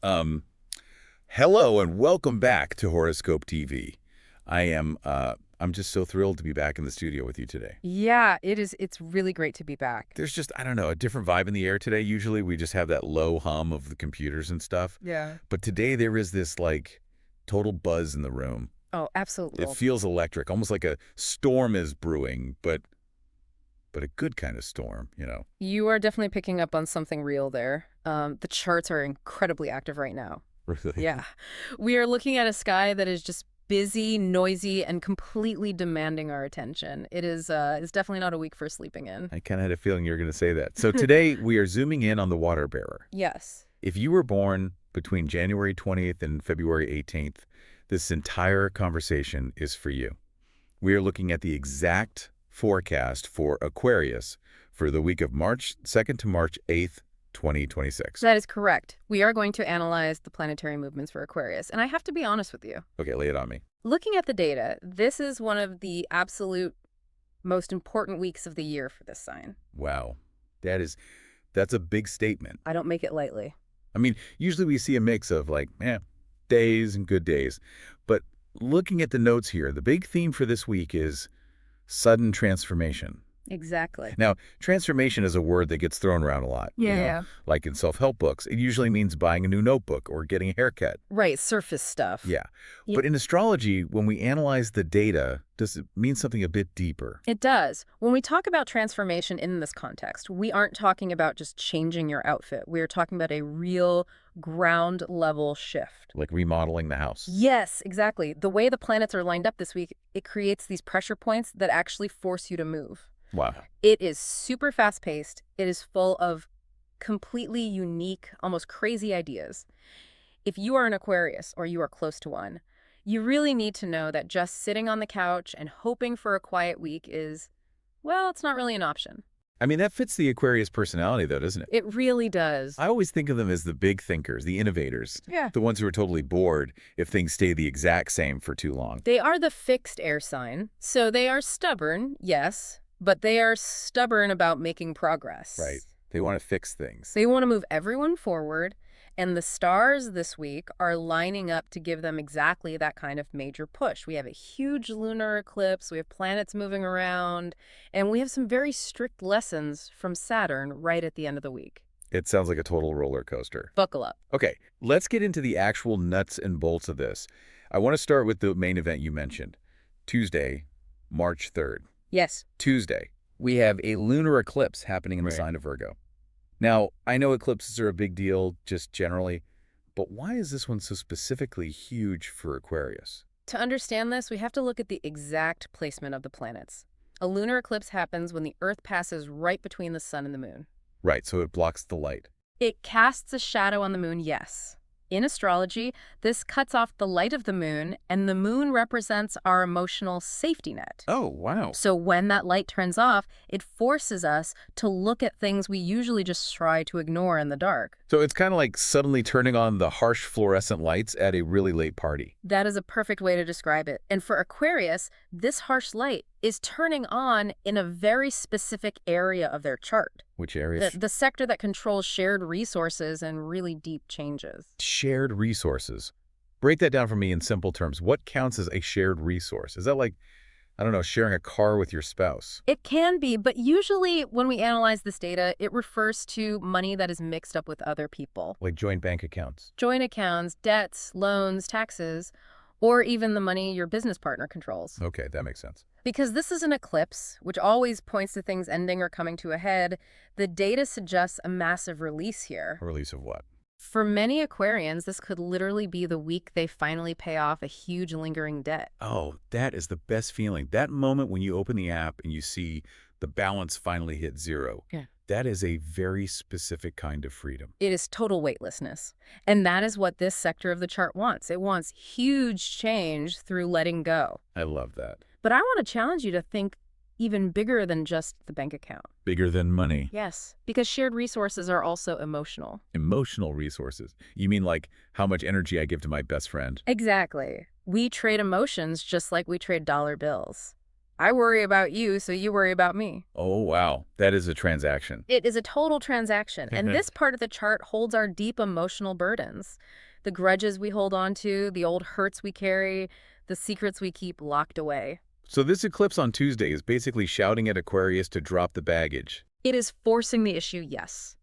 Um, Hello and welcome back to Horoscope TV. I'm just so thrilled to be back in the studio with you today. Yeah, it is. It's really great to be back. There's just, I don't know, a different vibe in the air today. Usually we just have that low hum of the computers and stuff. Yeah. But today there is this like total buzz in the room. Oh, absolutely. It feels electric, almost like a storm is brewing, but a good kind of storm. You are definitely picking up on something real there. The charts are incredibly active right now. Really. Yeah. We are looking at a sky that is just busy, noisy, and completely demanding our attention. It's definitely not a week for sleeping in. I kind of had a feeling you were going to say that. So today we are zooming in on the water bearer. Yes. If you were born between January 20th and February 18th, this entire conversation is for you. We are looking at the exact forecast for Aquarius for the week of March 2nd to March 8th, 2026. That is correct. We are going to analyze the planetary movements for Aquarius, and I have to be honest with you. Okay, lay it on me. Looking at the data, this is one of the absolute most important weeks of the year for this sign. Wow. That's a big statement. I don't make it lightly. I mean, usually we see a mix of like, days and good days. But looking at the notes here, the big theme for this week is sudden transformation. Exactly. Now, transformation is a word that gets thrown around a lot. Yeah. Like in self-help books, it usually means buying a new notebook or getting a haircut. Right, surface stuff. Yeah. Yeah. But in astrology, when we analyze the data, does it mean something a bit deeper? It does. When we talk about transformation in this context, we aren't talking about just changing your outfit. We're talking about a real ground level shift. Like remodeling the house. Yes, exactly. The way the planets are lined up this week, it creates these pressure points that actually force you to move. Wow. It is super fast-paced. It is full of completely unique, almost crazy ideas. If you are an Aquarius or you are close to one, you really need to know that just sitting on the couch and hoping for a quiet week is, well, it's not really an option. I mean, that fits the Aquarius personality, though, doesn't it? It really does. I always think of them as the big thinkers, the innovators, Yeah. the ones who are totally bored if things stay the exact same for too long. They are the fixed air sign, so they are stubborn, yes, but they are stubborn about making progress. Right. They want to fix things. They want to move everyone forward, and the stars this week are lining up to give them exactly that kind of major push. We have a huge lunar eclipse, we have planets moving around, and we have some very strict lessons from Saturn right at the end of the week. It sounds like a total roller coaster. Buckle up. Okay, let's get into the actual nuts and bolts of this. I want to start with the main event you mentioned, Tuesday, March 3rd. Yes. Tuesday, we have a lunar eclipse happening in the Right. sign of Virgo. Now, I know eclipses are a big deal just generally, but why is this one so specifically huge for Aquarius? To understand this, we have to look at the exact placement of the planets. A lunar eclipse happens when the Earth passes right between the sun and the moon. Right, so it blocks the light. It casts a shadow on the moon, yes. In astrology, this cuts off the light of the moon, and the moon represents our emotional safety net. Oh, wow. So when that light turns off, it forces us to look at things we usually just try to ignore in the dark. So it's kind of like suddenly turning on the harsh fluorescent lights at a really late party. That is a perfect way to describe it. And for Aquarius, this harsh light is turning on in a very specific area of their chart. Which area? The sector that controls shared resources and really deep changes. Shared resources. Break that down for me in simple terms. What counts as a shared resource? Is that like, I don't know, sharing a car with your spouse? It can be, but usually when we analyze this data, it refers to money that is mixed up with other people. Like joint bank accounts? Joint accounts, debts, loans, taxes, or even the money your business partner controls. Okay, that makes sense. Because this is an eclipse, which always points to things ending or coming to a head, the data suggests a massive release here. A release of what? For many Aquarians, this could literally be the week they finally pay off a huge lingering debt. Oh, that is the best feeling. That moment when you open the app and you see the balance finally hit zero. Yeah. That is a very specific kind of freedom. It is total weightlessness. And that is what this sector of the chart wants. It wants huge change through letting go. I love that. But I want to challenge you to think even bigger than just the bank account. Bigger than money. Yes, because shared resources are also emotional. Emotional resources. You mean like how much energy I give to my best friend? Exactly. We trade emotions just like we trade dollar bills. I worry about you, so you worry about me. Oh, wow. That is a transaction. It is a total transaction, and this part of the chart holds our deep emotional burdens. The grudges we hold on to, the old hurts we carry, the secrets we keep locked away. So this eclipse on Tuesday is basically shouting at Aquarius to drop the baggage. It is forcing the issue, yes.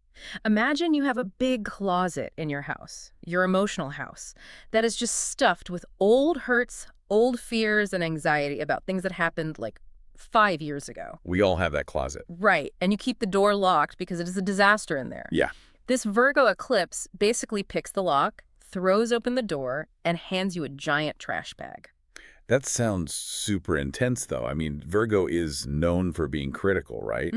Imagine you have a big closet in your house, your emotional house, that is just stuffed with old hurts, old fears, and anxiety about things that happened like 5 years ago. We all have that closet. Right, and you keep the door locked because it is a disaster in there. Yeah. This Virgo eclipse basically picks the lock, throws open the door, and hands you a giant trash bag. That sounds super intense, though. I mean, Virgo is known for being critical, right?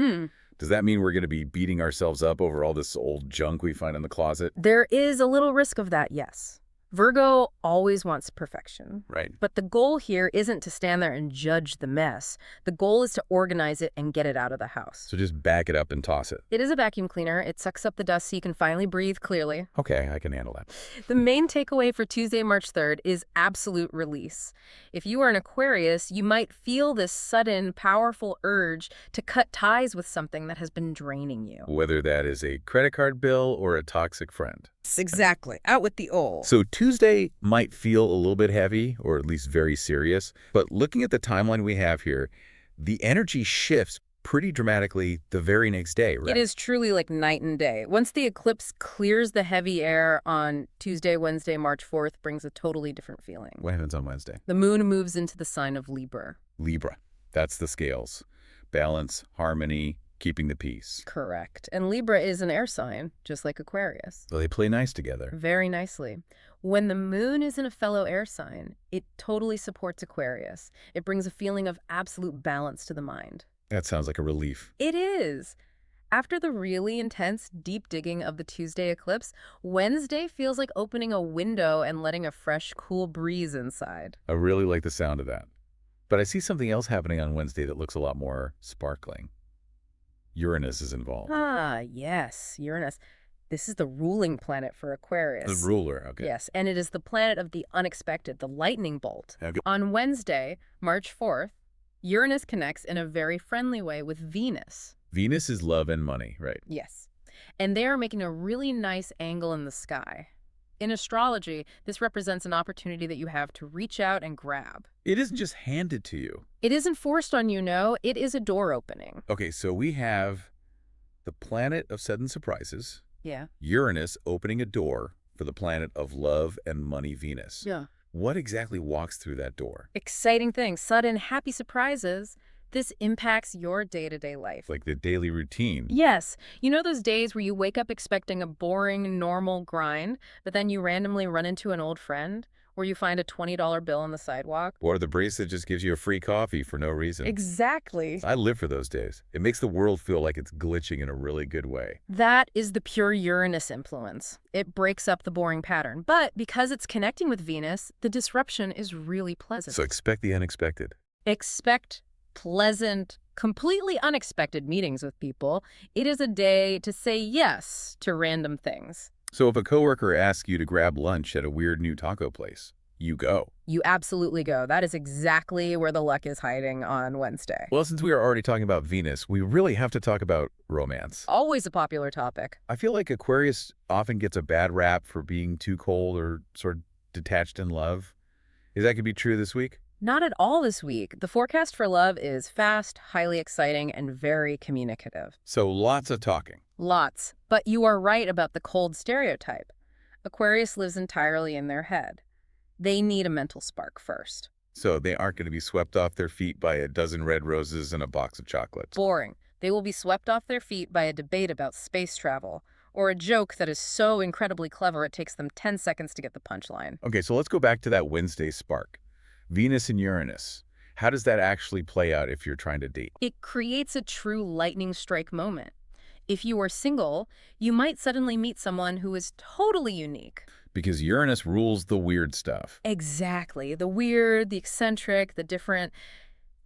Does that mean we're going to be beating ourselves up over all this old junk we find in the closet? There is a little risk of that, yes. Virgo always wants perfection. Right. But the goal here isn't to stand there and judge the mess. The goal is to organize it and get it out of the house. So just back it up and toss it. It is a vacuum cleaner. It sucks up the dust so you can finally breathe clearly. Okay, I can handle that. The main takeaway for Tuesday, March 3rd is absolute release. If you are an Aquarius, you might feel this sudden, powerful urge to cut ties with something that has been draining you. Whether that is a credit card bill or a toxic friend. Exactly. Out with the old. So Tuesday might feel a little bit heavy, or at least very serious, but looking at the timeline we have here, the energy shifts pretty dramatically the very next day, right? It is truly like night and day. Once the eclipse clears the heavy air on Tuesday, Wednesday, March 4th brings a totally different feeling. What happens on Wednesday? The moon moves into the sign of Libra. Libra. That's the scales. Balance, harmony, keeping the peace. Correct. And Libra is an air sign, just like Aquarius. So they play nice together. Very nicely. When the moon is in a fellow air sign, it totally supports Aquarius. It brings a feeling of absolute balance to the mind. That sounds like a relief. It is. After the really intense deep digging of the Tuesday eclipse, Wednesday feels like opening a window and letting a fresh, cool breeze inside. I really like the sound of that. But I see something else happening on Wednesday that looks a lot more sparkling. Uranus is involved. Ah, yes, Uranus. This is the ruling planet for Aquarius. The ruler, okay. Yes, and it is the planet of the unexpected, the lightning bolt. Okay. On Wednesday, March 4th, Uranus connects in a very friendly way with Venus. Venus is love and money, right? Yes. And they are making a really nice angle in the sky. In astrology, this represents an opportunity that you have to reach out and grab. It isn't just handed to you. It isn't forced on you, no. It is a door opening. Okay, so we have the planet of sudden surprises, Yeah. Uranus opening a door for the planet of love and money, Venus. Yeah. What exactly walks through that door? Exciting things, sudden, happy surprises. This impacts your day-to-day life. Like the daily routine. Yes. You know those days where you wake up expecting a boring, normal grind, but then you randomly run into an old friend? Or you find a $20 bill on the sidewalk? Or the bracelet just gives you a free coffee for no reason. Exactly. I live for those days. It makes the world feel like it's glitching in a really good way. That is the pure Uranus influence. It breaks up the boring pattern. But because it's connecting with Venus, the disruption is really pleasant. So expect the unexpected. Expect pleasant, completely unexpected meetings with people. It is a day to say yes to random things. So if a coworker asks you to grab lunch at a weird new taco place, you go. You absolutely go. That is exactly where the luck is hiding on Wednesday. Well, since we are already talking about Venus, we really have to talk about romance. Always a popular topic. I feel like Aquarius often gets a bad rap for being too cold or sort of detached in love. Is that going to be true this week? Not at all this week. The forecast for love is fast, highly exciting, and very communicative. So lots of talking. Lots. But you are right about the cold stereotype. Aquarius lives entirely in their head. They need a mental spark first. So they aren't going to be swept off their feet by a dozen red roses and a box of chocolates. Boring. They will be swept off their feet by a debate about space travel, or a joke that is so incredibly clever it takes them 10 seconds to get the punchline. Okay, so let's go back to that Wednesday spark. Venus and Uranus. How does that actually play out if you're trying to date? It creates a true lightning strike moment. If you are single, you might suddenly meet someone who is totally unique. Because Uranus rules the weird stuff. Exactly. The weird, the eccentric, the different.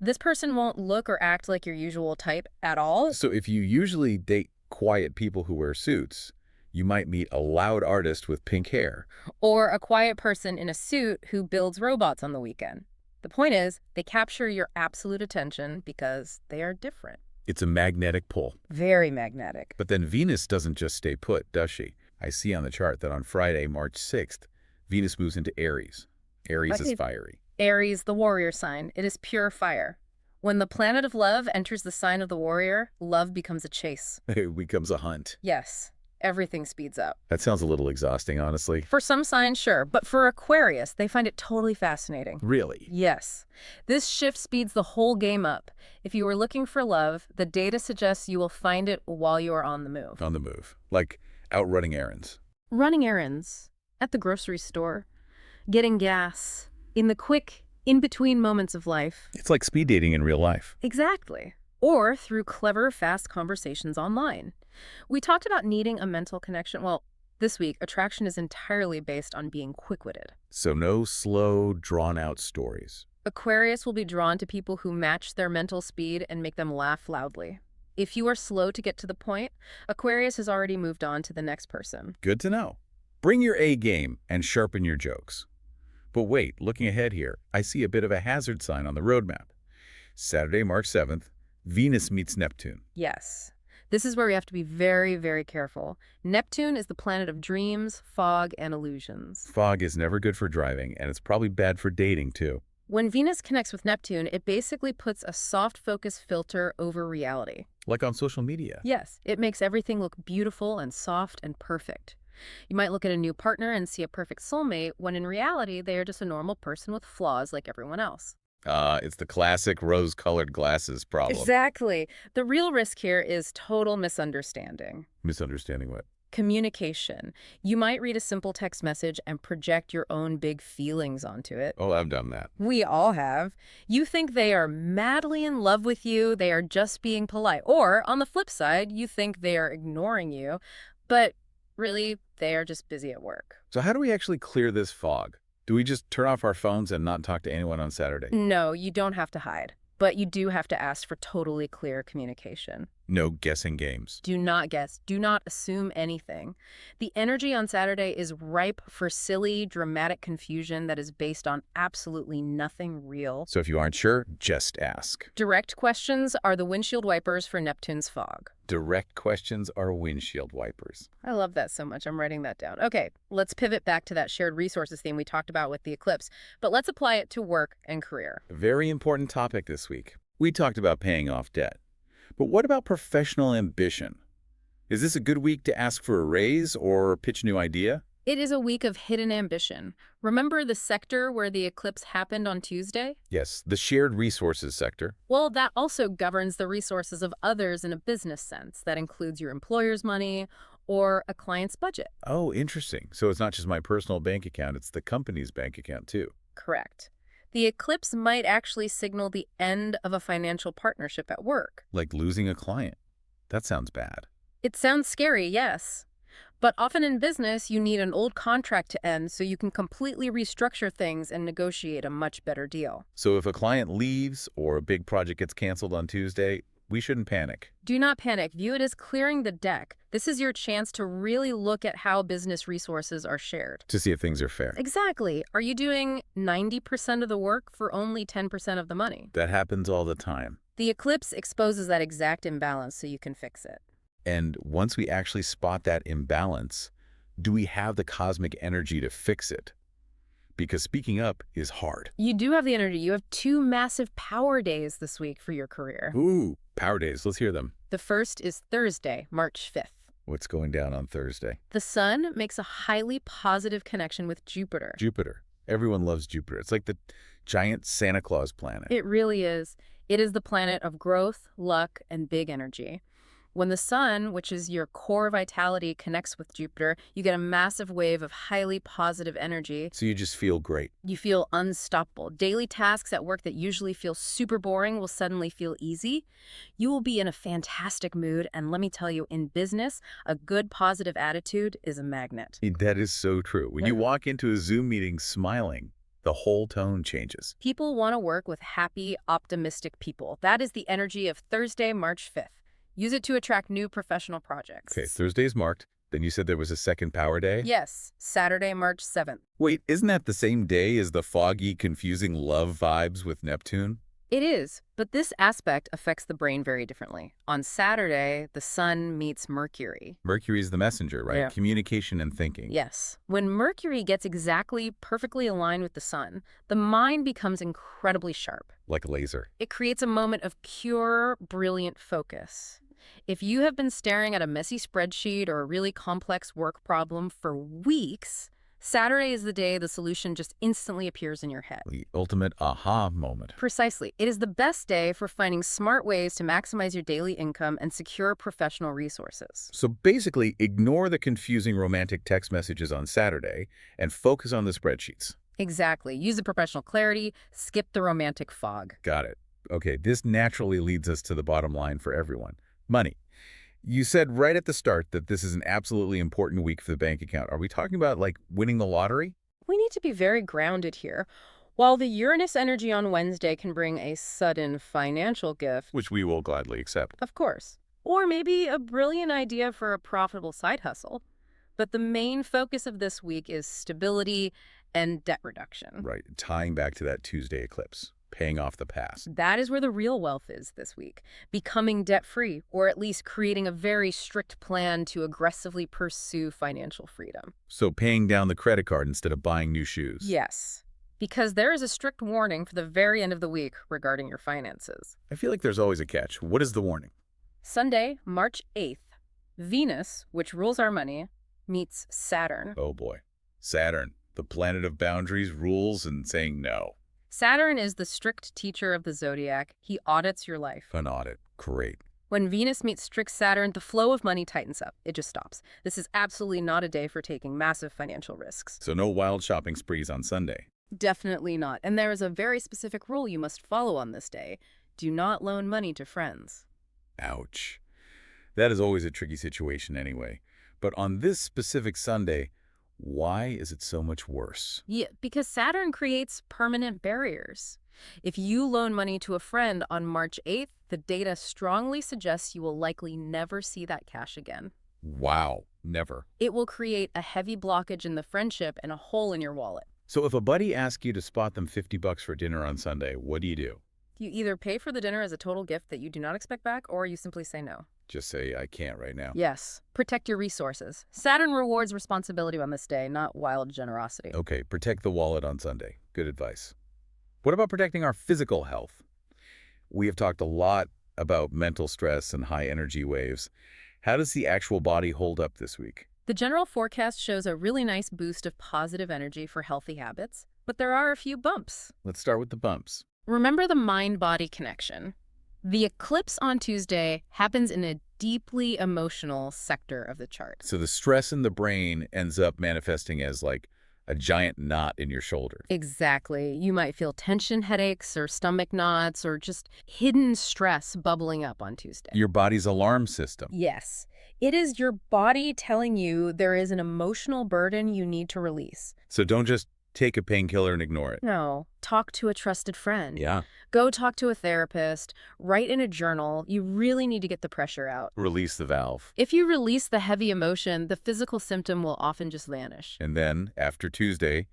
This person won't look or act like your usual type at all. So if you usually date quiet people who wear suits, you might meet a loud artist with pink hair. Or a quiet person in a suit who builds robots on the weekend. The point is, they capture your absolute attention because they are different. It's a magnetic pull. Very magnetic. But then Venus doesn't just stay put, does she? I see on the chart that on Friday, March 6th, Venus moves into Aries. Aries is Okay. fiery. Aries, the warrior sign, it is pure fire. When the planet of love enters the sign of the warrior, love becomes a chase. It becomes a hunt. Yes, everything speeds up. That sounds a little exhausting, honestly. For some signs, sure, but for Aquarius, they find it totally fascinating. Really? Yes. This shift speeds the whole game up. If you were looking for love, the data suggests you will find it while you are on the move. On the move. Like out running errands. Running errands, at the grocery store, getting gas, in the quick, in-between moments of life. It's like speed dating in real life. Exactly. Or through clever, fast conversations online. We talked about needing a mental connection. Well, this week, attraction is entirely based on being quick-witted. So no slow, drawn-out stories. Aquarius will be drawn to people who match their mental speed and make them laugh loudly. If you are slow to get to the point, Aquarius has already moved on to the next person. Good to know. Bring your A game and sharpen your jokes. But wait, looking ahead here, I see a bit of a hazard sign on the roadmap. Saturday, March 7th, Venus meets Neptune. Yes. This is where we have to be very, very careful. Neptune is the planet of dreams, fog, and illusions. Fog is never good for driving, and it's probably bad for dating, too. When Venus connects with Neptune, it basically puts a soft focus filter over reality. Like on social media. Yes, it makes everything look beautiful and soft and perfect. You might look at a new partner and see a perfect soulmate, when in reality, they are just a normal person with flaws like everyone else. It's the classic rose-colored glasses problem. Exactly. The real risk here is total misunderstanding. Misunderstanding what? Communication. You might read a simple text message and project your own big feelings onto it. Oh, I've done that. We all have. You think they are madly in love with you, they are just being polite. Or, on the flip side, you think they are ignoring you, but really, they are just busy at work. So how do we actually clear this fog? Do we just turn off our phones and not talk to anyone on Saturday? No, you don't have to hide, but you do have to ask for totally clear communication. No guessing games. Do not guess. Do not assume anything. The energy on Saturday is ripe for silly, dramatic confusion that is based on absolutely nothing real. So if you aren't sure, just ask. Direct questions are the windshield wipers for Neptune's fog. Direct questions are windshield wipers. I love that so much. I'm writing that down. Okay, let's pivot back to that shared resources theme we talked about with the eclipse, but let's apply it to work and career. A very important topic this week. We talked about paying off debt. But what about professional ambition? Is this a good week to ask for a raise or pitch a new idea? It is a week of hidden ambition. Remember the sector where the eclipse happened on Tuesday? Yes, the shared resources sector. Well, that also governs the resources of others in a business sense. That includes your employer's money or a client's budget. Oh, interesting. So it's not just my personal bank account, it's the company's bank account too. Correct. The eclipse might actually signal the end of a financial partnership at work. Like losing a client. That sounds bad. It sounds scary, yes. But often in business, you need an old contract to end so you can completely restructure things and negotiate a much better deal. So if a client leaves or a big project gets canceled on Tuesday, we shouldn't panic. Do not panic. View it as clearing the deck. This is your chance to really look at how business resources are shared. To see if things are fair. Exactly. Are you doing 90% of the work for only 10% of the money? That happens all the time. The eclipse exposes that exact imbalance so you can fix it. And once we actually spot that imbalance, do we have the cosmic energy to fix it? Because speaking up is hard. You do have the energy. You have 2 massive power days this week for your career. Ooh, power days. Let's hear them. The first is Thursday, March 5th. What's going down on Thursday? The sun makes a highly positive connection with Jupiter. Jupiter. Everyone loves Jupiter. It's like the giant Santa Claus planet. It really is. It is the planet of growth, luck, and big energy. When the sun, which is your core vitality, connects with Jupiter, you get a massive wave of highly positive energy. So you just feel great. You feel unstoppable. Daily tasks at work that usually feel super boring will suddenly feel easy. You will be in a fantastic mood, and let me tell you, in business, a good positive attitude is a magnet. That is so true. When you walk into a Zoom meeting smiling, the whole tone changes. People want to work with happy, optimistic people. That is the energy of Thursday, March 5th. Use it to attract new professional projects. Okay, Thursday is marked. Then you said there was a second power day? Yes, Saturday, March 7th. Wait, isn't that the same day as the foggy, confusing love vibes with Neptune? It is, but this aspect affects the brain very differently. On Saturday, the sun meets Mercury. Mercury's the messenger, right? Yeah. Communication and thinking. Yes. When Mercury gets exactly perfectly aligned with the sun, the mind becomes incredibly sharp. Like a laser. It creates a moment of pure, brilliant focus. If you have been staring at a messy spreadsheet or a really complex work problem for weeks, Saturday is the day the solution just instantly appears in your head. The ultimate aha moment. Precisely. It is the best day for finding smart ways to maximize your daily income and secure professional resources. So basically, ignore the confusing romantic text messages on Saturday and focus on the spreadsheets. Exactly. Use the professional clarity, skip the romantic fog. Got it. Okay, this naturally leads us to the bottom line for everyone. Money. You said right at the start that this is an absolutely important week for the bank account. Are we talking about, like, winning the lottery? We need to be very grounded here. While the Uranus energy on Wednesday can bring a sudden financial gift, Which we will gladly accept. of course, or maybe a brilliant idea for a profitable side hustle, but the main focus of this week is stability and debt reduction. Right, tying back to that Tuesday eclipse, paying off the past. That is where the real wealth is this week, becoming debt-free, or at least creating a very strict plan to aggressively pursue financial freedom. So paying down the credit card instead of buying new shoes. Yes, because there is a strict warning for the very end of the week regarding your finances. I feel like there's always a catch. What is the warning? Sunday, March 8th, Venus, which rules our money, meets Saturn. Oh boy. Saturn, the planet of boundaries, rules, and saying no. Saturn is the strict teacher of the zodiac. He audits your life. An audit. Great. When Venus meets strict Saturn, the flow of money tightens up. It just stops. This is absolutely not a day for taking massive financial risks. So no wild shopping sprees on Sunday. Definitely not. And there is a very specific rule you must follow on this day. Do not loan money to friends. Ouch. That is always a tricky situation anyway. But on this specific Sunday, why is it so much worse? Yeah, because Saturn creates permanent barriers. If you loan money to a friend on March 8th, the data strongly suggests you will likely never see that cash again. Wow, never. It will create a heavy blockage in the friendship and a hole in your wallet. So if a buddy asks you to spot them $50 for dinner on Sunday, what do? You either pay for the dinner as a total gift that you do not expect back, or you simply say no. Just say, I can't right now. Yes. Protect your resources. Saturn rewards responsibility on this day, not wild generosity. Okay, protect the wallet on Sunday. Good advice. What about protecting our physical health? We have talked a lot about mental stress and high energy waves. How does the actual body hold up this week? The general forecast shows a really nice boost of positive energy for healthy habits, but there are a few bumps. Let's start with the bumps. Remember the mind-body connection. The eclipse on Tuesday happens in a deeply emotional sector of the chart. So the stress in the brain ends up manifesting as like a giant knot in your shoulder. Exactly. You might feel tension headaches or stomach knots or just hidden stress bubbling up on Tuesday. Your body's alarm system. Yes. It is your body telling you there is an emotional burden you need to release. So don't just take a painkiller and ignore it. No. Talk to a trusted friend. Yeah. Go talk to a therapist. Write in a journal. You really need to get the pressure out. Release the valve. If you release the heavy emotion, the physical symptom will often just vanish. And then, after Tuesday,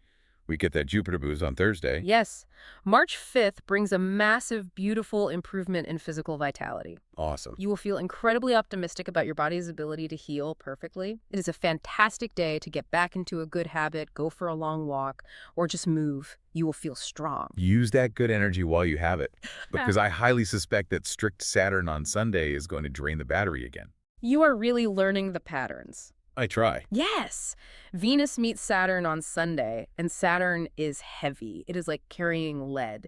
we get that Jupiter boost on Thursday. Yes. March 5th brings a massive, beautiful improvement in physical vitality. Awesome. You will feel incredibly optimistic about your body's ability to heal perfectly. It is a fantastic day to get back into a good habit, go for a long walk, or just move. You will feel strong. Use that good energy while you have it, because I highly suspect that strict Saturn on Sunday is going to drain the battery again. You are really learning the patterns. I try. Yes. Venus meets Saturn on Sunday, and Saturn is heavy. It is like carrying lead.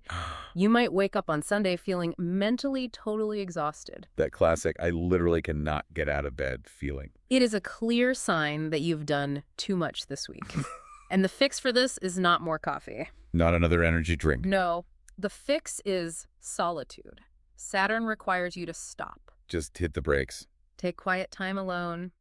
You might wake up on Sunday feeling mentally totally exhausted. That classic, I literally cannot get out of bed feeling. It is a clear sign that you've done too much this week. And the fix for this is not more coffee. Not another energy drink. No, the fix is solitude. Saturn requires you to stop. Just hit the brakes. Take quiet time alone.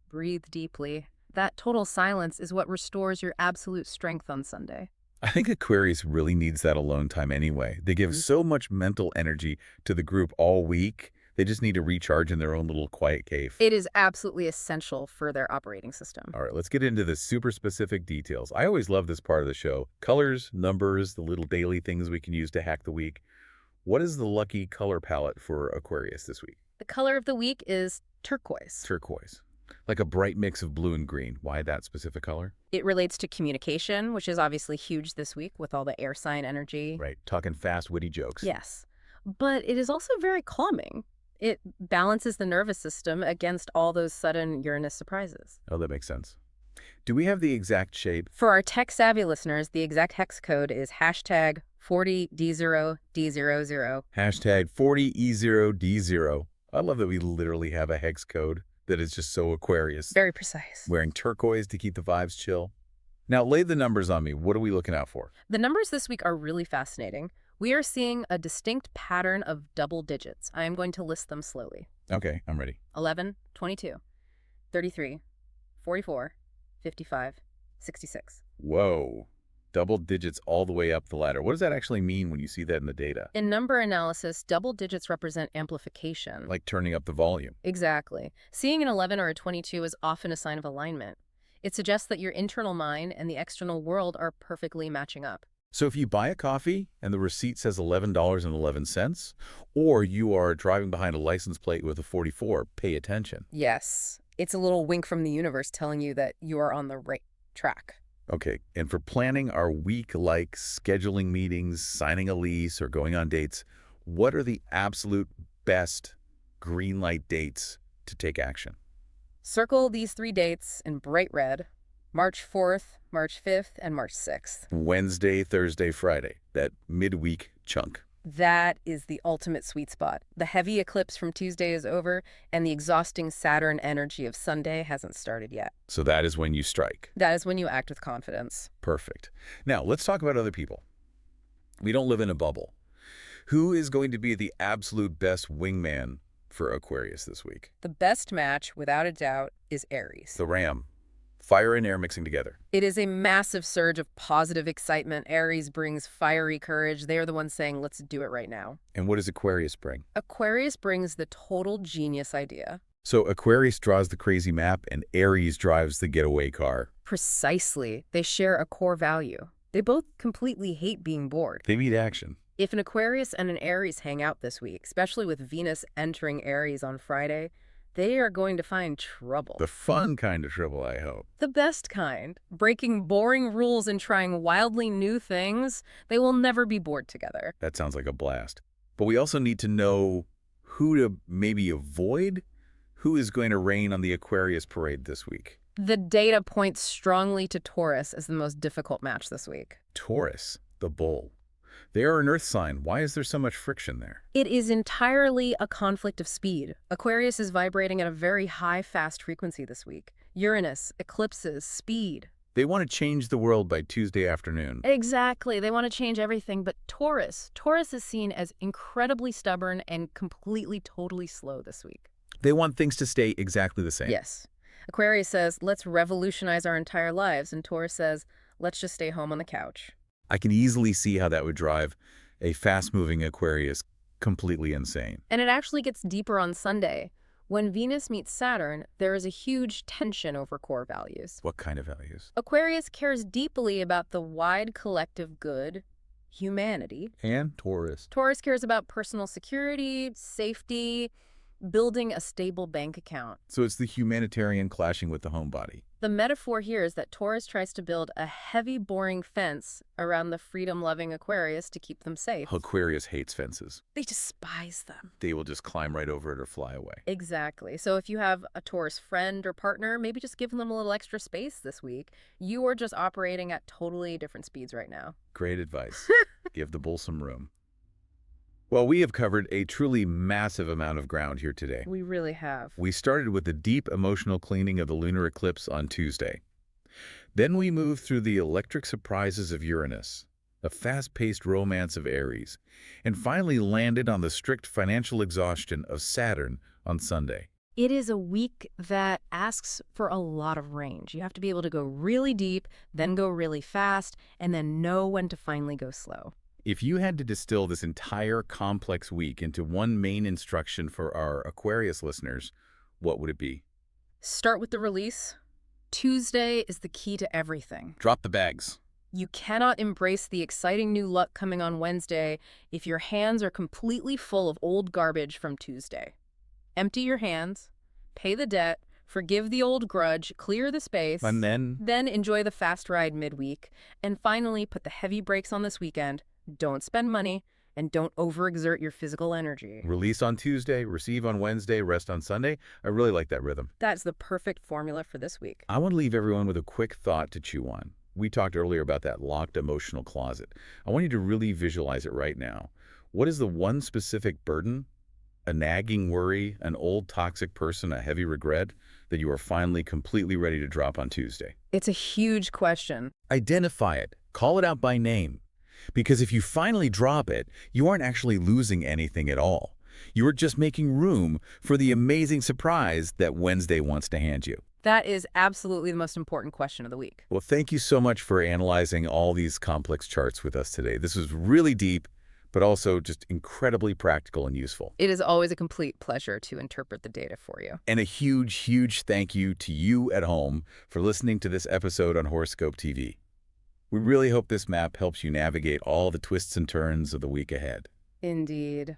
Breathe deeply. That total silence is what restores your absolute strength on Sunday. I think Aquarius really needs that alone time anyway. They give so much mental energy to the group all week They just need to recharge in their own little quiet cave. It is absolutely essential for their operating system. All right, let's get into the super specific details. I always love this part of the show. Colors, numbers, the little daily things we can use to hack the week. What is the lucky color palette for Aquarius this week? The color of the week is turquoise. Turquoise. Like a bright mix of blue and green. Why that specific color? It relates to communication, which is obviously huge this week with all the air sign energy. Right, talking fast, witty jokes. Yes. But it is also very calming. It balances the nervous system against all those sudden Uranus surprises. Oh, that makes sense. Do we have the exact shape? For our tech-savvy listeners, the exact hex code is hashtag 40D0D00. Hashtag 40E0D0. I love that we literally have a hex code that is just so Aquarius. Very precise. Wearing turquoise to keep the vibes chill. Now, lay the numbers on me. What are we looking out for? The numbers this week are really fascinating. We are seeing a distinct pattern of double digits. I am going to list them slowly. Okay, I'm ready. 11, 22, 33, 44, 55, 66. Whoa. Double digits all the way up the ladder. What does that actually mean when you see that in the data? In number analysis, double digits represent amplification. Like turning up the volume. Exactly. Seeing an 11 or a 22 is often a sign of alignment. It suggests that your internal mind and the external world are perfectly matching up. So if you buy a coffee and the receipt says $11.11, or you are driving behind a license plate with a 44, pay attention. Yes. It's a little wink from the universe telling you that you are on the right track. Okay, and for planning our week, like scheduling meetings, signing a lease, or going on dates, what are the absolute best green light dates to take action? Circle these 3 dates in bright red: March 4th, March 5th, and March 6th. Wednesday, Thursday, Friday, that midweek chunk. That is the ultimate sweet spot. The heavy eclipse from Tuesday is over, and the exhausting Saturn energy of Sunday hasn't started yet. So that is when you strike. That is when you act with confidence. Perfect. Now, let's talk about other people. We don't live in a bubble. Who is going to be the absolute best wingman for Aquarius this week? The best match, without a doubt, is Aries. The Ram. Fire and air mixing together. It is a massive surge of positive excitement. Aries brings fiery courage. They are the ones saying, let's do it right now. And what does Aquarius bring? Aquarius brings the total genius idea. So Aquarius draws the crazy map and Aries drives the getaway car. Precisely. They share a core value. They both completely hate being bored. They meet action. If an Aquarius and an Aries hang out this week, especially with Venus entering Aries on Friday, they are going to find trouble. The fun kind of trouble, I hope. The best kind. Breaking boring rules and trying wildly new things. They will never be bored together. That sounds like a blast. But we also need to know who to maybe avoid. Who is going to reign on the Aquarius parade this week? The data points strongly to Taurus as the most difficult match this week. Taurus, the bull. They are an earth sign. Why is there so much friction there? It is entirely a conflict of speed. Aquarius is vibrating at a very high, fast frequency this week. Uranus, eclipses, speed. They want to change the world by Tuesday afternoon. Exactly. They want to change everything. But Taurus is seen as incredibly stubborn and completely, totally slow this week. They want things to stay exactly the same. Yes. Aquarius says, let's revolutionize our entire lives. And Taurus says, let's just stay home on the couch. I can easily see how that would drive a fast-moving Aquarius completely insane. And it actually gets deeper on Sunday. When Venus meets Saturn, there is a huge tension over core values. What kind of values? Aquarius cares deeply about the wide collective good, humanity. And Taurus. Taurus cares about personal security, safety, building a stable bank account. So it's the humanitarian clashing with the homebody. The metaphor here is that Taurus tries to build a heavy, boring fence around the freedom-loving Aquarius to keep them safe. Aquarius hates fences. They despise them. They will just climb right over it or fly away. Exactly. So if you have a Taurus friend or partner, maybe just give them a little extra space this week. You are just operating at totally different speeds right now. Great advice. Give the bull some room. Well, we have covered a truly massive amount of ground here today. We really have. We started with the deep emotional cleaning of the lunar eclipse on Tuesday. Then we moved through the electric surprises of Uranus, the fast-paced romance of Aries, and finally landed on the strict financial exhaustion of Saturn on Sunday. It is a week that asks for a lot of range. You have to be able to go really deep, then go really fast, and then know when to finally go slow. If you had to distill this entire complex week into one main instruction for our Aquarius listeners, what would it be? Start with the release. Tuesday is the key to everything. Drop the bags. You cannot embrace the exciting new luck coming on Wednesday if your hands are completely full of old garbage from Tuesday. Empty your hands, pay the debt, forgive the old grudge, clear the space, And then, then enjoy the fast ride midweek, and finally put the heavy brakes on this weekend. Don't spend money, and don't overexert your physical energy. release on Tuesday, receive on Wednesday, rest on Sunday. I really like that rhythm. That's the perfect formula for this week. I want to leave everyone with a quick thought to chew on. We talked earlier about that locked emotional closet. I want you to really visualize it right now. What is the one specific burden, a nagging worry, an old toxic person, a heavy regret that you are finally completely ready to drop on Tuesday? It's a huge question. Identify it. Call it out by name. Because if you finally drop it, you aren't actually losing anything at all. You are just making room for the amazing surprise that Wednesday wants to hand you. That is absolutely the most important question of the week. Well, thank you so much for analyzing all these complex charts with us today. This was really deep, but also just incredibly practical and useful. It is always a complete pleasure to interpret the data for you. And a huge, huge thank you to you at home for listening to this episode on Horoscope TV. We really hope this map helps you navigate all the twists and turns of the week ahead. Indeed.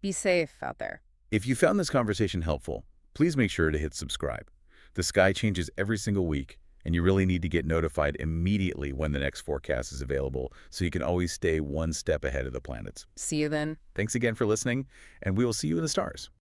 Be safe out there. If you found this conversation helpful, please make sure to hit subscribe. The sky changes every single week, and you really need to get notified immediately when the next forecast is available so you can always stay one step ahead of the planets. See you then. Thanks again for listening, and we will see you in the stars.